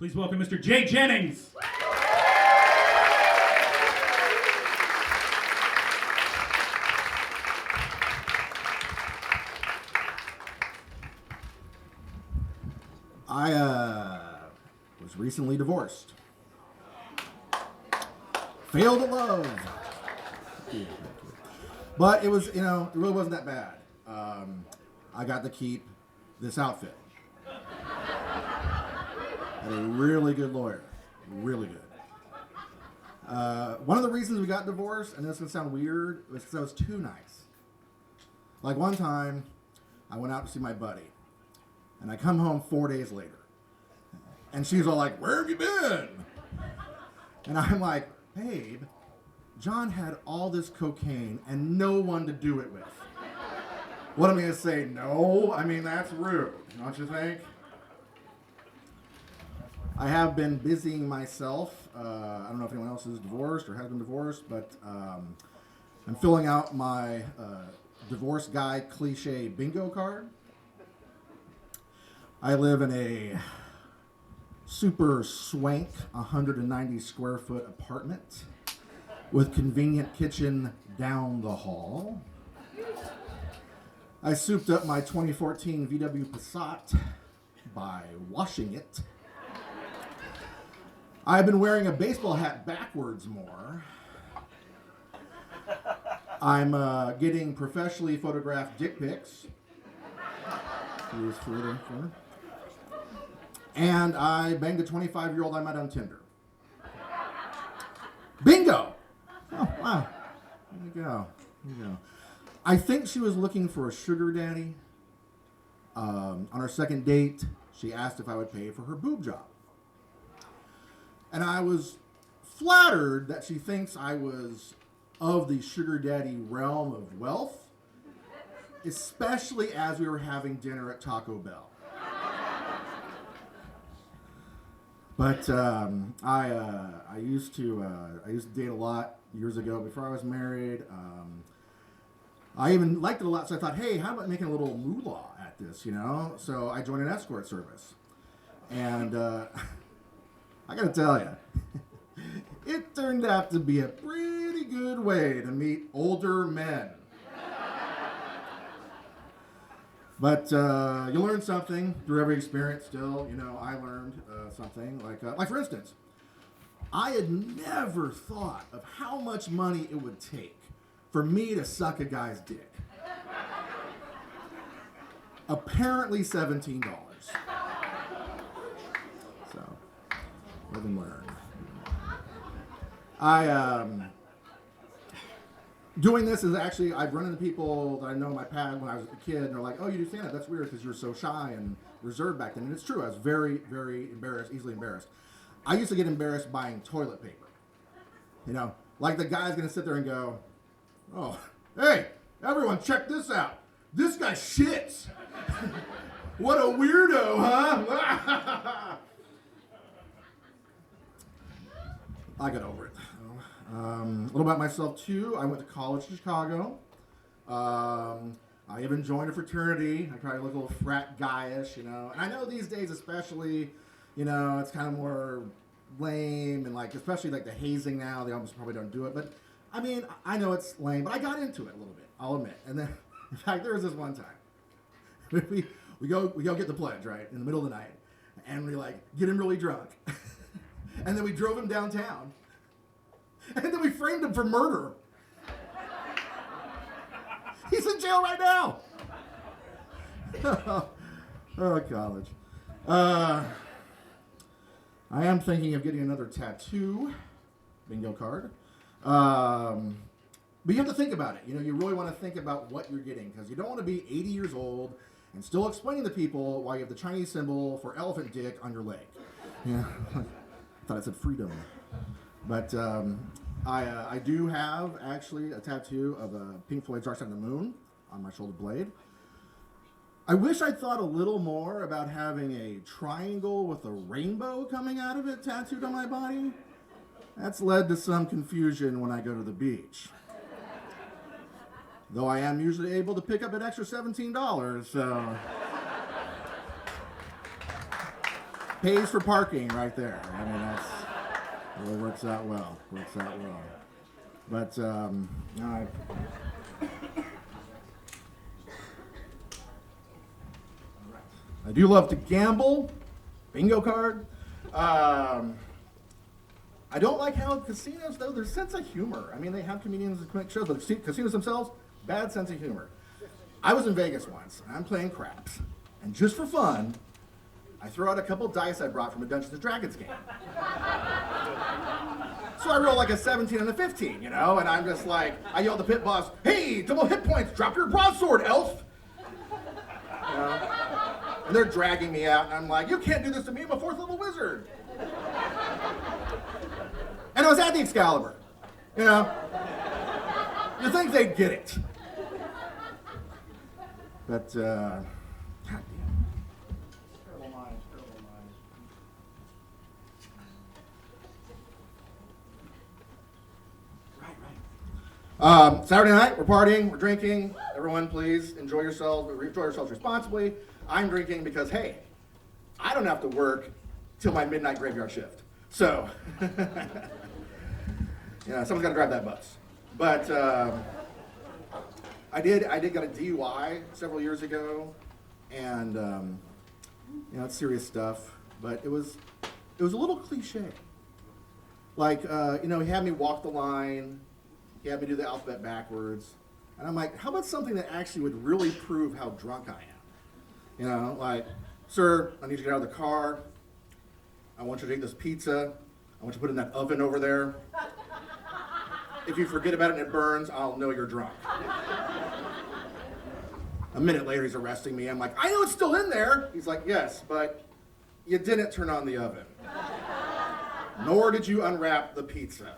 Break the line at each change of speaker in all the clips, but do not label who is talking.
Please welcome Mr. Jennings.
I was recently divorced. Failed at love. But it was, it really wasn't that bad. I got to keep this outfit. Had a really good lawyer. Really good. One of the reasons we got divorced, and this is going to sound weird, was because I was too nice. Like one time, I went out to see my buddy. And I come home 4 days later. And she's all like, "Where have you been?" And I'm like, "Babe, John had all this cocaine and no one to do it with." What am I going to say? No? I mean, that's rude, don't you think? I have been busying myself. I don't know if anyone else is divorced or has been divorced, but I'm filling out my divorce guy cliche bingo card. I live in a super swank 190 square foot apartment with convenient kitchen down the hall. I souped up my 2014 VW Passat by washing it. I've been wearing a baseball hat backwards more. I'm getting professionally photographed dick pics. And I banged a 25-year-old I met on Tinder. Bingo! Oh, wow. There you go. There you go. I think she was looking for a sugar daddy. On our second date, she asked if I would pay for her boob job. And I was flattered that she thinks I was of the sugar daddy realm of wealth, especially as we were having dinner at Taco Bell. But I used to date a lot years ago before I was married. I even liked it a lot, so I thought, hey, how about making a little moolah at this, So I joined an escort service, and I gotta tell you, it turned out to be a pretty good way to meet older men. But you learn something through every experience still. I learned something. Like for instance, I had never thought of how much money it would take for me to suck a guy's dick. Apparently $17. So, live and learn. Doing this is actually, I've run into people that I know in my past when I was a kid, and they're like, "Oh, you do stand-up? That's weird because you're so shy and reserved back then." And it's true, I was very, very embarrassed, easily embarrassed. I used to get embarrassed buying toilet paper. Like the guy's gonna sit there and go, "Oh, hey, everyone check this out. This guy shits. What a weirdo, huh?" I got over it. A little about myself, too. I went to college in Chicago. I even joined a fraternity. I try to look a little frat guy-ish, And I know these days especially, it's kind of more lame and, especially, the hazing now. They almost probably don't do it. But, I know it's lame, but I got into it a little bit, I'll admit. And then, in fact, there was this one time. We go get the pledge, right, in the middle of the night. And we, get him really drunk. And then we drove him downtown. And then we framed him for murder. He's in jail right now. Oh, college. I am thinking of getting another tattoo. Bingo card. But you have to think about it. You really want to think about what you're getting, because you don't want to be 80 years old and still explaining to people why you have the Chinese symbol for elephant dick on your leg. Yeah. I thought it said freedom. But I do have, actually, a tattoo of a Pink Floyd's Dark Side of the Moon on my shoulder blade. I wish I'd thought a little more about having a triangle with a rainbow coming out of it tattooed on my body. That's led to some confusion when I go to the beach. Though I am usually able to pick up an extra $17, so... Pays for parking right there. I mean, it works out well. But I do love to gamble. Bingo card. I don't like how casinos, though, their sense of humor. I mean, they have comedians that make shows, but casinos themselves, bad sense of humor. I was in Vegas once, and I'm playing craps. And just for fun, I throw out a couple dice I brought from a Dungeons & Dragons game. So I roll like a 17 and a 15, and I'm just like, I yell at the pit boss, "Hey, double hit points, drop your broadsword, elf!" And they're dragging me out, and I'm like, "You can't do this to me, I'm a 4th level wizard." And I was at the Excalibur, You think they'd get it. But, God damn. Terrible mind. Right. Saturday night, we're partying, we're drinking. Everyone, please enjoy yourselves responsibly. I'm drinking because, hey, I don't have to work till my midnight graveyard shift. So, someone's got to drive that bus. But I did get a DUI several years ago, and it's serious stuff. But it was a little cliche. Like, he had me walk the line. He had me do the alphabet backwards. And I'm like, how about something that actually would really prove how drunk I am? Like, "Sir, I need you to get out of the car. I want you to take this pizza. I want you to put it in that oven over there. If you forget about it and it burns, I'll know you're drunk." A minute later, he's arresting me. I'm like, "I know it's still in there." He's like, "Yes, but you didn't turn on the oven. Nor did you unwrap the pizza."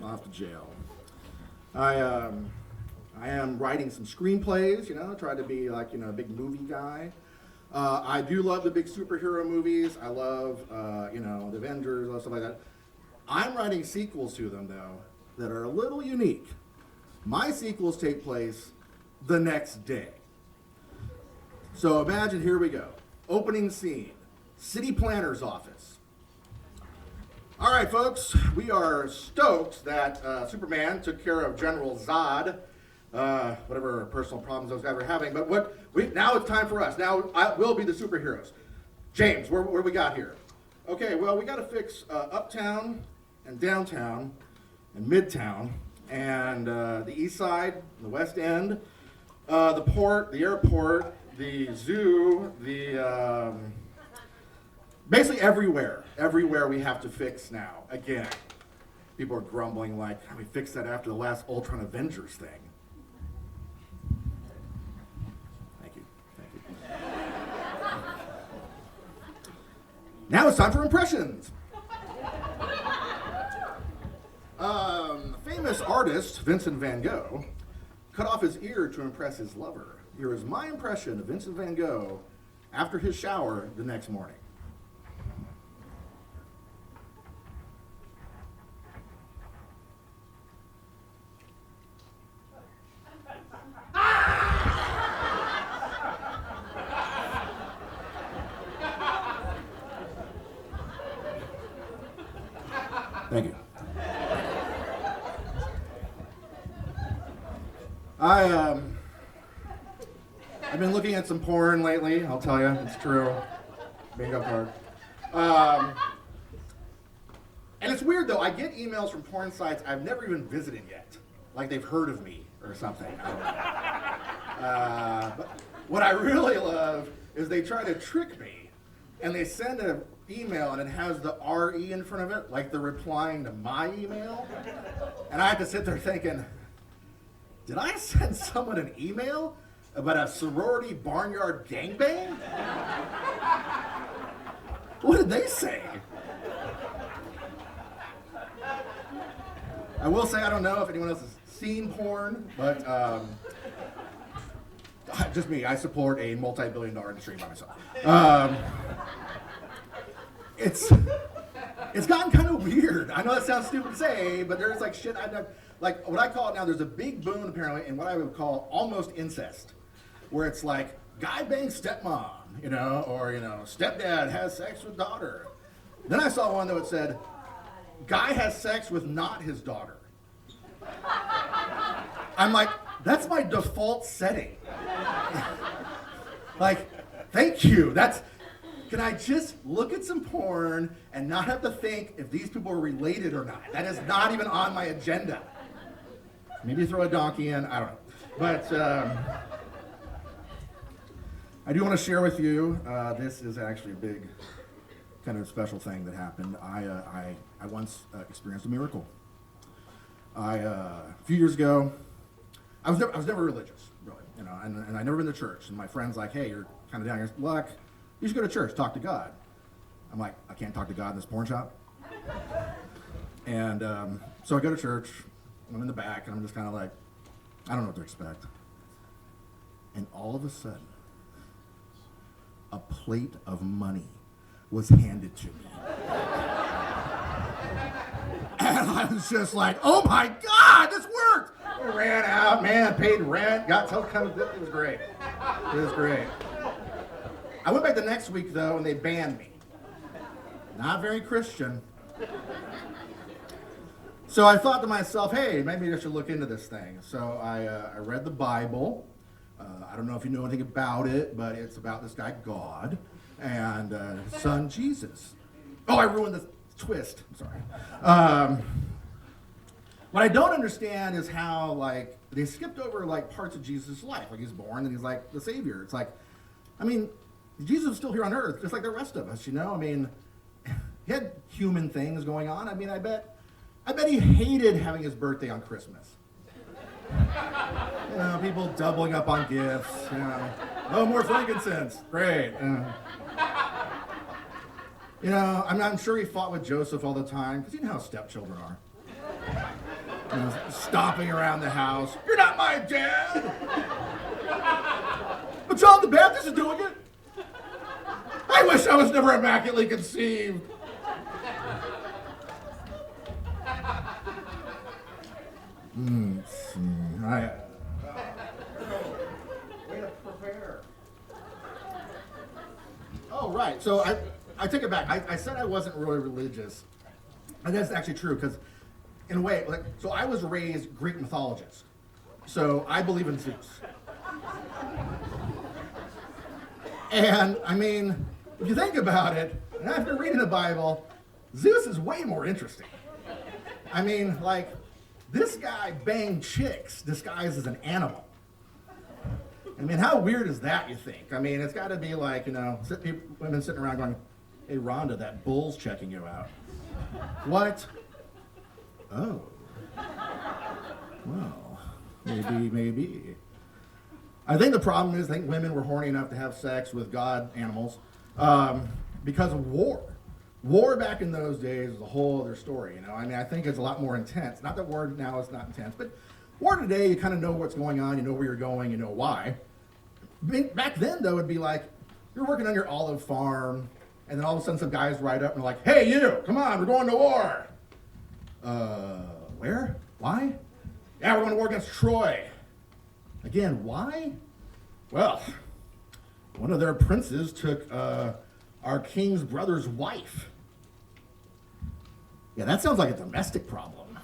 Off to jail. I am writing some screenplays, try to be like, a big movie guy. I do love the big superhero movies. I love, the Avengers, stuff like that. I'm writing sequels to them, though, that are a little unique. My sequels take place the next day. So imagine, here we go. Opening scene, city planner's office. All right, folks, we are stoked that Superman took care of General Zod, whatever personal problems those guys were having. But now it's time for us. Now we'll be the superheroes. James, what do we got here? Okay, well, we got to fix uptown and downtown and midtown and the east side, the west end, the port, the airport, the zoo, basically everywhere we have to fix now. Again, people are grumbling like, "How we fixed that after the last Ultron Avengers thing?" Thank you. Now it's time for impressions. Famous artist Vincent van Gogh cut off his ear to impress his lover. Here is my impression of Vincent van Gogh after his shower the next morning. Thank you. I've been looking at some porn lately, I'll tell you, it's true. Bingo card. And it's weird though, I get emails from porn sites I've never even visited yet. Like they've heard of me or something. I don't know. But what I really love is they try to trick me and they send an email and it has the RE in front of it, like they're replying to my email. And I have to sit there thinking, did I send someone an email about a sorority barnyard gangbang? What did they say? I will say I don't know if anyone else has seen porn, but just me, I support a multi-billion-dollar industry by myself. It's gotten kind of weird. I know that sounds stupid to say, but there's like shit I've done. Like what I call it now, there's a big boom apparently in what I would call almost incest, where it's like guy bangs stepmom, or, stepdad has sex with daughter. Then I saw one that said, guy has sex with not his daughter. I'm like, that's my default setting. Like, thank you. Can I just look at some porn and not have to think if these people are related or not? That is not even on my agenda. Maybe throw a donkey in, I don't know. But I do want to share with you, this is actually a big kind of special thing that happened. I once experienced a miracle. A few years ago, I was never religious, really, and I never been to church. And my friend's like, hey, you're kind of down your luck. You should go to church, talk to God. I'm like, I can't talk to God in this porn shop. And so I go to church. I'm in the back, and I'm just kind of like, I don't know what to expect. And all of a sudden, a plate of money was handed to me. And I was just like, oh my God, this worked! I ran out, man, paid rent, got some kind of, it was great. It was great. I went back the next week, though, and they banned me. Not very Christian. So I thought to myself, hey, maybe I should look into this thing. So I read the Bible. I don't know if you know anything about it, but it's about this guy, God, and his son, Jesus. Oh, I ruined the twist. I'm sorry. What I don't understand is how, they skipped over, parts of Jesus' life. Like, he's born, and he's, the Savior. It's like, Jesus is still here on earth, just like the rest of us, he had human things going on. I bet he hated having his birthday on Christmas. People doubling up on gifts, Oh, more frankincense. Great. I'm sure he fought with Joseph all the time, because you know how stepchildren are. Stomping around the house. You're not my dad! But John the Baptist is doing it. I wish I was never immaculately conceived. Way to prepare. Oh, right. So I take it back. I said I wasn't really religious. And that's actually true, because in a way, so I was raised Greek mythologist. So I believe in Zeus. And, if you think about it, and after reading the Bible, Zeus is way more interesting. This guy banged chicks disguised as an animal. How weird is that, you think? It's got to be women sitting around going, hey, Rhonda, that bull's checking you out. What? Oh. Well, maybe. I think the problem is, women were horny enough to have sex with god animals because of war. War back in those days was a whole other story, I think it's a lot more intense. Not that war now is not intense, but war today, you kind of know what's going on, you know where you're going, you know why. Back then, though, it'd be like, you're working on your olive farm, and then all of a sudden some guys ride up and are like, hey, you, come on, we're going to war. Where? Why? Yeah, we're going to war against Troy. Again, why? Well, one of their princes took our king's brother's wife. Yeah, that sounds like a domestic problem.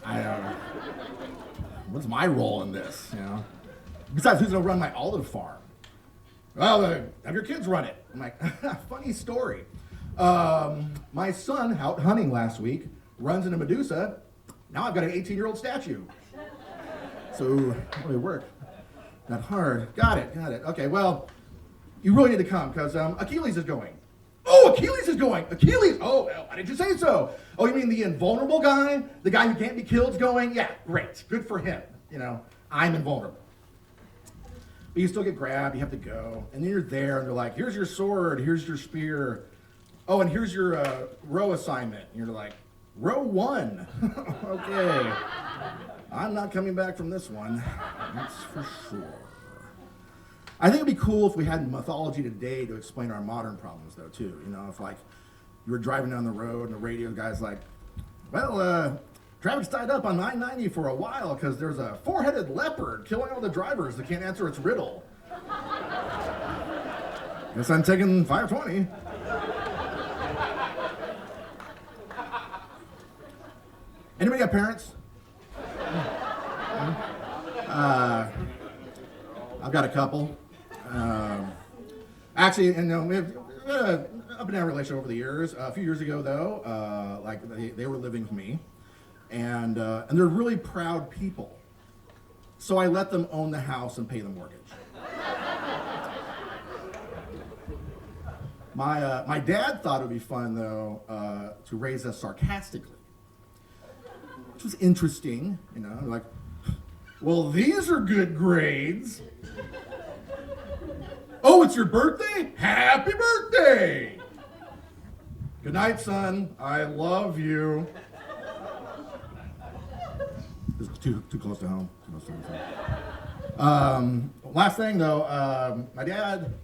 What's my role in this, Besides, who's going to run my olive farm? Well, have your kids run it. I'm like, funny story. My son, out hunting last week, runs into Medusa. Now I've got an 18-year-old statue. So, how do it work? Not hard. Got it. Okay, well, you really need to come, because Achilles is going. Oh, Achilles is going. Achilles. Oh, well, why did you say so? Oh, you mean the invulnerable guy? The guy who can't be killed is going? Yeah, great. Good for him. I'm invulnerable. But you still get grabbed. You have to go. And then you're there, and they're like, here's your sword. Here's your spear. Oh, and here's your row assignment. And you're like, row 1. Okay. I'm not coming back from this one. That's for sure. I think it'd be cool if we had mythology today to explain our modern problems, though, too. If, you were driving down the road and the radio guy's like, well, traffic's tied up on 990 for a while because there's a 4-headed leopard killing all the drivers that can't answer its riddle. Guess I'm taking 520. Anybody got parents? I've got a couple. Actually, and I've been in a relationship over the years. A few years ago, though, like they were living with me, and they're really proud people. So I let them own the house and pay the mortgage. My dad thought it would be fun, though, to raise us sarcastically, which was interesting, you know, like, well, these are good grades. Oh, it's your birthday? Happy birthday! Good night, son. I love you. This is too close to home. Too close to home. Last thing, though, my dad,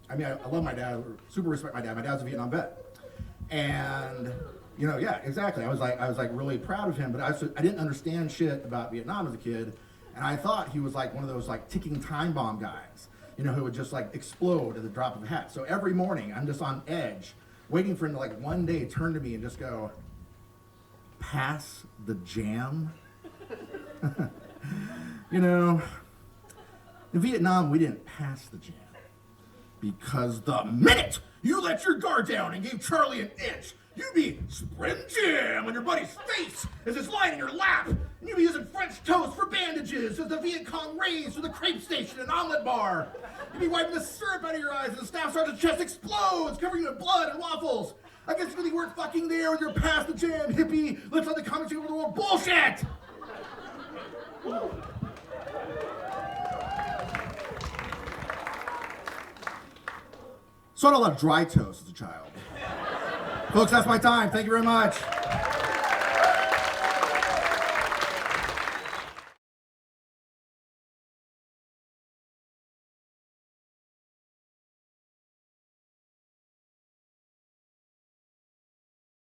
I mean, I love my dad, super respect my dad. My dad's a Vietnam vet. And, you know, yeah, exactly. I was like really proud of him, but I didn't understand shit about Vietnam as a kid. And I thought he was like one of those like ticking time bomb guys, you know, who would just like explode at the drop of a hat. So every morning I'm just on edge, waiting for him to like one day turn to me and just go, pass the jam. You know, in Vietnam, we didn't pass the jam because the minute you let your guard down and gave Charlie an inch, you'd be spreading jam on your buddy's face as it's lying in your lap, and you'd be using French toast for bandages as the Viet Cong raids to the crepe station and omelet bar. You'd be wiping the syrup out of your eyes as the staff sergeant's chest explodes, covering you in blood and waffles. I guess you really weren't fucking there when you're past the jam, hippie. Let's let the comments over the world bullshit. So I had a lot of dry toast as a child. Folks, that's my time. Thank you very much.